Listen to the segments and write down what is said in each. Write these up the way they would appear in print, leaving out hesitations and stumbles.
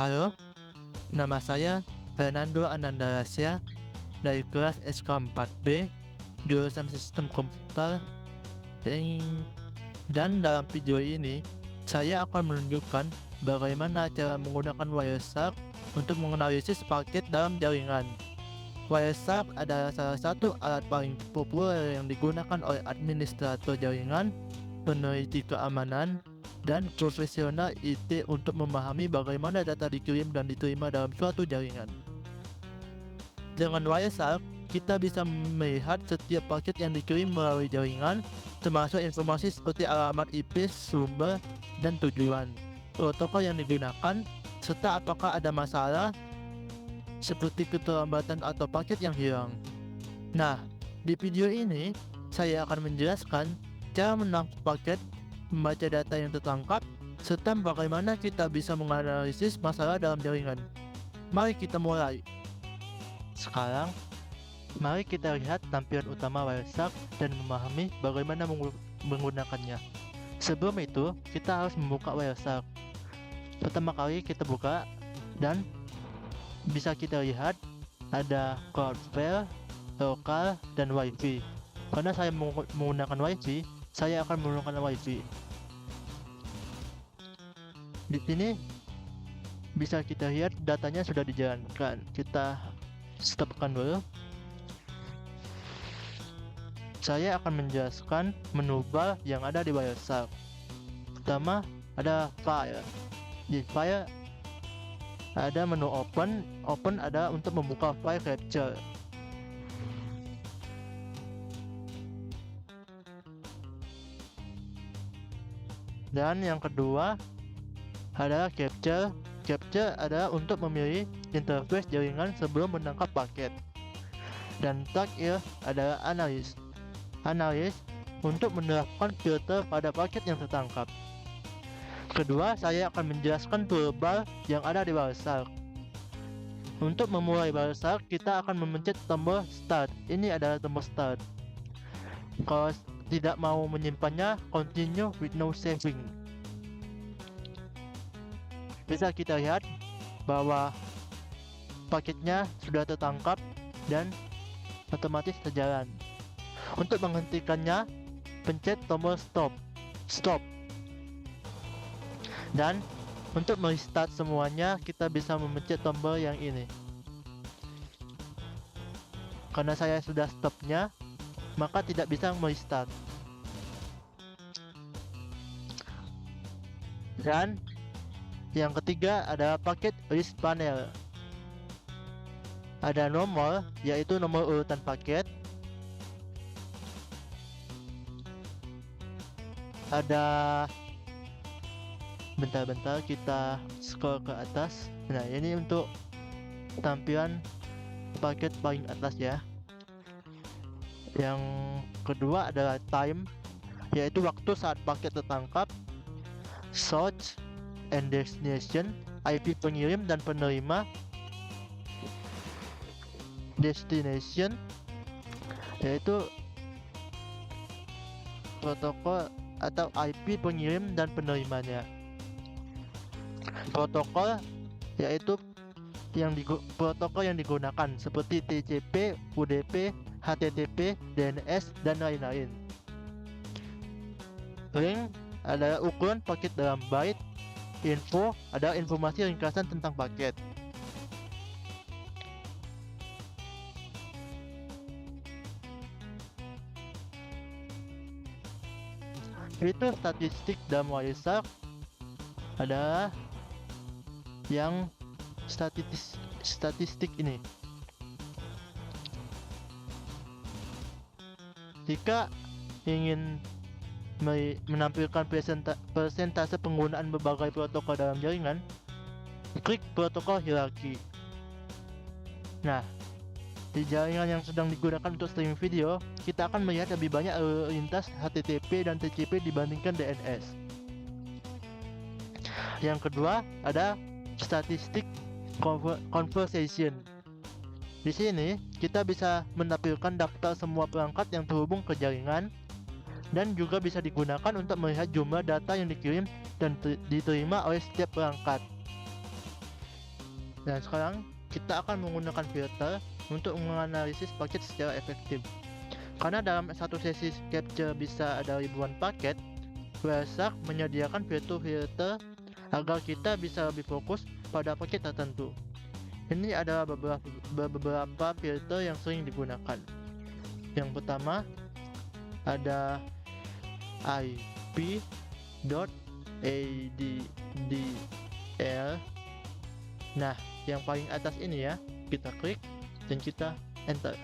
Halo, nama saya Fernando Anandarasya dari kelas SK4B, jurusan Sistem Komputer. Dan dalam video ini, saya akan menunjukkan bagaimana cara menggunakan Wireshark untuk menganalisis paket dalam jaringan. Wireshark adalah salah satu alat paling populer yang digunakan oleh administrator jaringan, peneliti keamanan, dan profesional IT untuk memahami bagaimana data dikirim dan diterima dalam suatu jaringan. Dengan Wireshark, kita bisa melihat setiap paket yang dikirim melalui jaringan, termasuk informasi seperti alamat IP, sumber, dan tujuan, protokol yang digunakan, serta apakah ada masalah seperti keterlambatan atau paket yang hilang. Nah, di video ini saya akan menjelaskan cara menangkap paket, membaca data yang tertangkap, serta bagaimana kita bisa menganalisis masalah dalam jaringan. Mari kita mulai. Sekarang, mari kita lihat tampilan utama Wireshark dan memahami bagaimana menggunakannya. Sebelum itu, kita harus membuka Wireshark. Pertama kali kita buka dan bisa kita lihat ada Cloudflare, lokal, dan WiFi. Karena saya menggunakan WiFi, saya akan menggunakan WiFi. Di sini bisa kita lihat datanya sudah dijalankan. Kita stopkan dulu. Saya akan menjelaskan menu bar yang ada di Wireshark. Pertama ada File. Di File ada menu open ada untuk membuka file capture. Dan yang kedua adalah capture. Capture adalah untuk memilih interface jaringan sebelum menangkap paket. Dan terakhir adalah analis. Analis untuk menerapkan filter pada paket yang tertangkap. Kedua, saya akan menjelaskan toolbar yang ada di Wireshark. Untuk memulai Wireshark, kita akan memencet tombol Start. Ini adalah tombol Start. Kalau tidak mau menyimpannya, Continue with no saving. Bisa kita lihat bahwa paketnya sudah tertangkap dan otomatis terjalan. Untuk menghentikannya, pencet tombol Stop. Dan untuk merestart semuanya, kita bisa memencet tombol yang ini. Karena saya sudah stopnya, maka tidak bisa merestart. Dan yang ketiga adalah paket list panel. Ada nomor, yaitu nomor urutan paket. Ada bentar kita scroll ke atas. Nah, ini untuk tampilan paket paling atas ya. Yang kedua adalah time, yaitu waktu saat paket tertangkap. Source and destination, IP pengirim dan penerima. Destination yaitu protokol atau IP pengirim dan penerimanya. Protokol yaitu protokol yang digunakan seperti TCP, UDP, HTTP, DNS, dan lain-lain. Link adalah ukuran paket dalam byte. Info adalah informasi ringkasan tentang paket. Itu statistik dalam Wireshark adalah yang statistik ini. Jika ingin menampilkan persentase penggunaan berbagai protokol dalam jaringan, klik protokol hierarki. Nah, di jaringan yang sedang digunakan untuk streaming video, kita akan melihat lebih banyak lintas HTTP dan TCP dibandingkan DNS. Yang kedua ada statistik conversation. Di sini kita bisa menampilkan daftar semua perangkat yang terhubung ke jaringan dan juga bisa digunakan untuk melihat jumlah data yang dikirim dan diterima oleh setiap perangkat. Dan sekarang kita akan menggunakan filter untuk menganalisis paket secara efektif. Karena dalam satu sesi capture bisa ada ribuan paket, Wireshark menyediakan filter agar kita bisa lebih fokus pada paket tertentu. Ini adalah beberapa filter yang sering digunakan. Yang pertama ada IP.addl. Nah, yang paling atas ini ya, kita klik dan kita enter.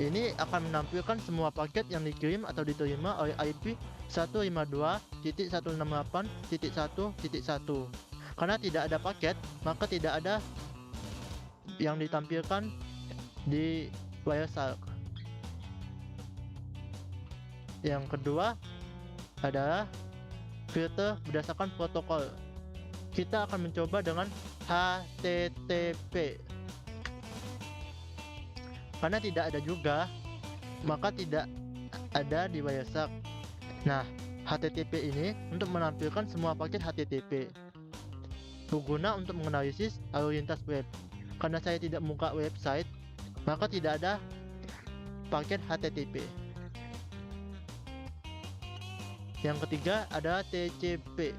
Ini akan menampilkan semua paket yang dikirim atau diterima oleh IP 152.168.1.1. Karena tidak ada paket, maka tidak ada yang ditampilkan di Wireshark. Yang kedua adalah filter berdasarkan protokol. Kita akan mencoba dengan HTTP. Karena tidak ada juga, maka tidak ada di Wireshark. Nah, HTTP ini untuk menampilkan semua paket HTTP. Berguna untuk menganalisis lalu lintas web. Karena saya tidak membuka website, maka tidak ada paket HTTP. Yang ketiga adalah TCP.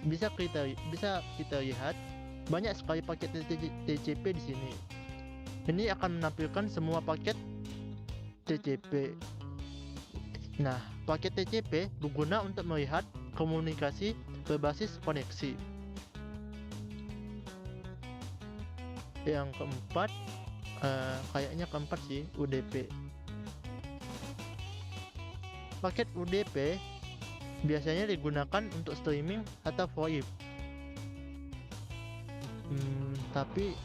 Bisa kita lihat banyak sekali paket TCP di sini. Ini akan menampilkan semua paket TCP. Nah, paket TCP berguna untuk melihat komunikasi berbasis koneksi. Yang keempat, kayaknya keempat sih, UDP. Paket UDP biasanya digunakan untuk streaming atau VoIP. Tapi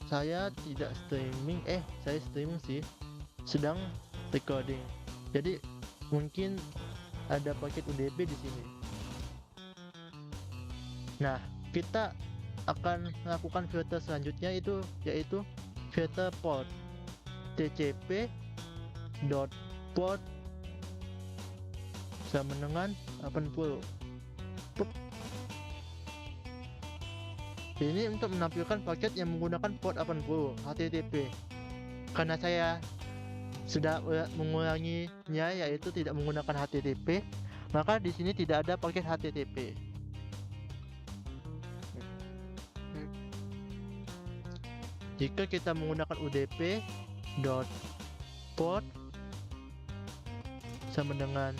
saya tidak streaming, saya streaming sih, sedang recording. Jadi mungkin ada paket UDP di sini. Nah, kita akan melakukan filter selanjutnya yaitu filter port. TCP.port sama dengan 80. Ini untuk menampilkan paket yang menggunakan port 80 HTTP. Karena saya sudah mengulanginya, yaitu tidak menggunakan HTTP, maka di sini tidak ada paket HTTP. Jika kita menggunakan UDP.port sama dengan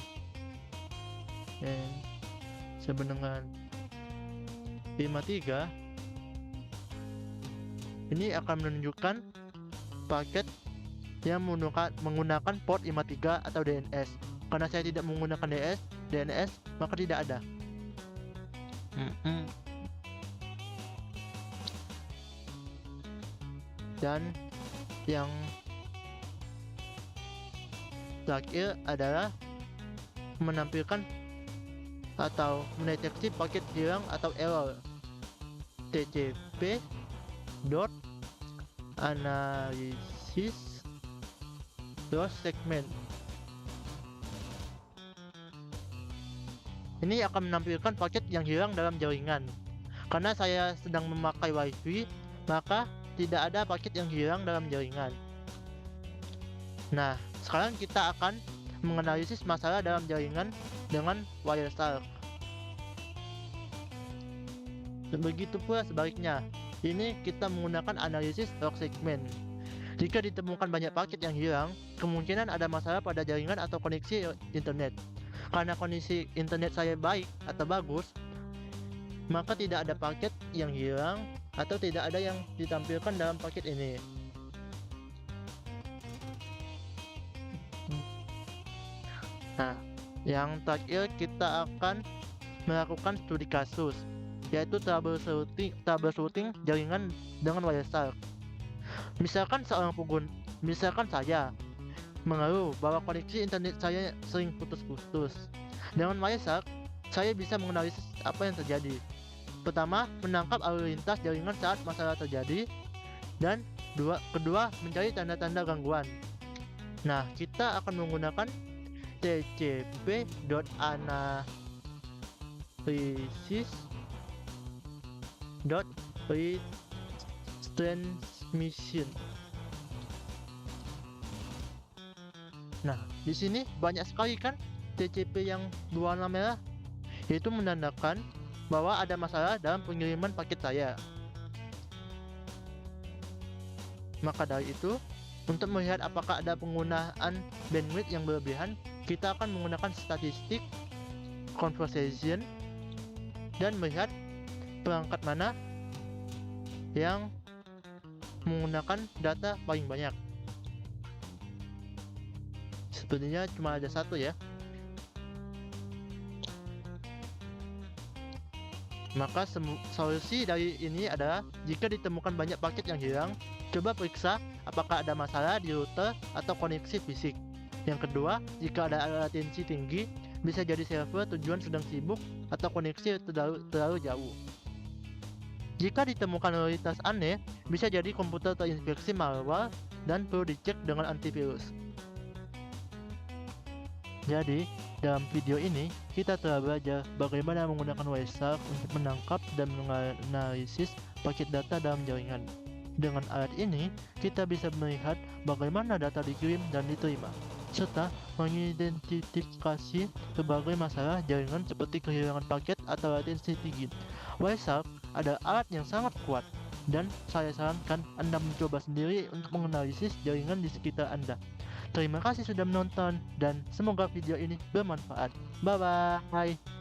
53, ini akan menunjukkan paket yang menggunakan port 53 atau DNS. Karena saya tidak menggunakan DNS, maka tidak ada. Dan yang terakhir adalah menampilkan atau mendeteksi paket hilang atau error. TCP.analysis loss segment. Ini akan menampilkan paket yang hilang dalam jaringan. Karena saya sedang memakai WiFi, maka tidak ada paket yang hilang dalam jaringan. Nah, sekarang kita akan menganalisis masalah dalam jaringan dengan Wireshark. Begitu pula sebaliknya. Ini kita menggunakan analisis log segment. Jika ditemukan banyak paket yang hilang, kemungkinan ada masalah pada jaringan atau koneksi internet. Karena kondisi internet saya baik atau bagus, maka tidak ada paket yang hilang atau tidak ada yang ditampilkan dalam paket ini. Nah, yang terakhir kita akan melakukan studi kasus, yaitu troubleshooting jaringan dengan Wireshark. Misalkan saya mengeluh bahwa koneksi internet saya sering putus-putus. Dengan Wireshark, saya bisa menganalisis apa yang terjadi. Pertama, menangkap lalu lintas jaringan saat masalah terjadi, dan kedua, mencari tanda-tanda gangguan. Nah, kita akan menggunakan tcp.analysis retransmission. Nah, di sini banyak sekali kan TCP yang berwarna merah, yaitu menandakan bahwa ada masalah dalam pengiriman paket saya. Maka dari itu, untuk melihat apakah ada penggunaan bandwidth yang berlebihan, kita akan menggunakan statistik conversation dan melihat perangkat mana yang menggunakan data paling banyak. Sebenarnya cuma ada satu ya. Maka solusi dari ini adalah jika ditemukan banyak paket yang hilang, coba periksa apakah ada masalah di router atau koneksi fisik. Yang kedua, jika ada latensi tinggi, bisa jadi server tujuan sedang sibuk atau koneksi terlalu jauh. Jika ditemukan realitas aneh, bisa jadi komputer terinfeksi malware dan perlu dicek dengan antivirus. Jadi, dalam video ini, kita telah belajar bagaimana menggunakan Wireshark untuk menangkap dan menganalisis paket data dalam jaringan. Dengan alat ini, kita bisa melihat bagaimana data dikirim dan diterima, serta mengidentifikasi berbagai masalah jaringan seperti kehilangan paket atau latensi tinggi. Wireshark adalah alat yang sangat kuat, dan saya sarankan Anda mencoba sendiri untuk menganalisis jaringan di sekitar Anda. Terima kasih sudah menonton dan semoga video ini bermanfaat. Bye bye.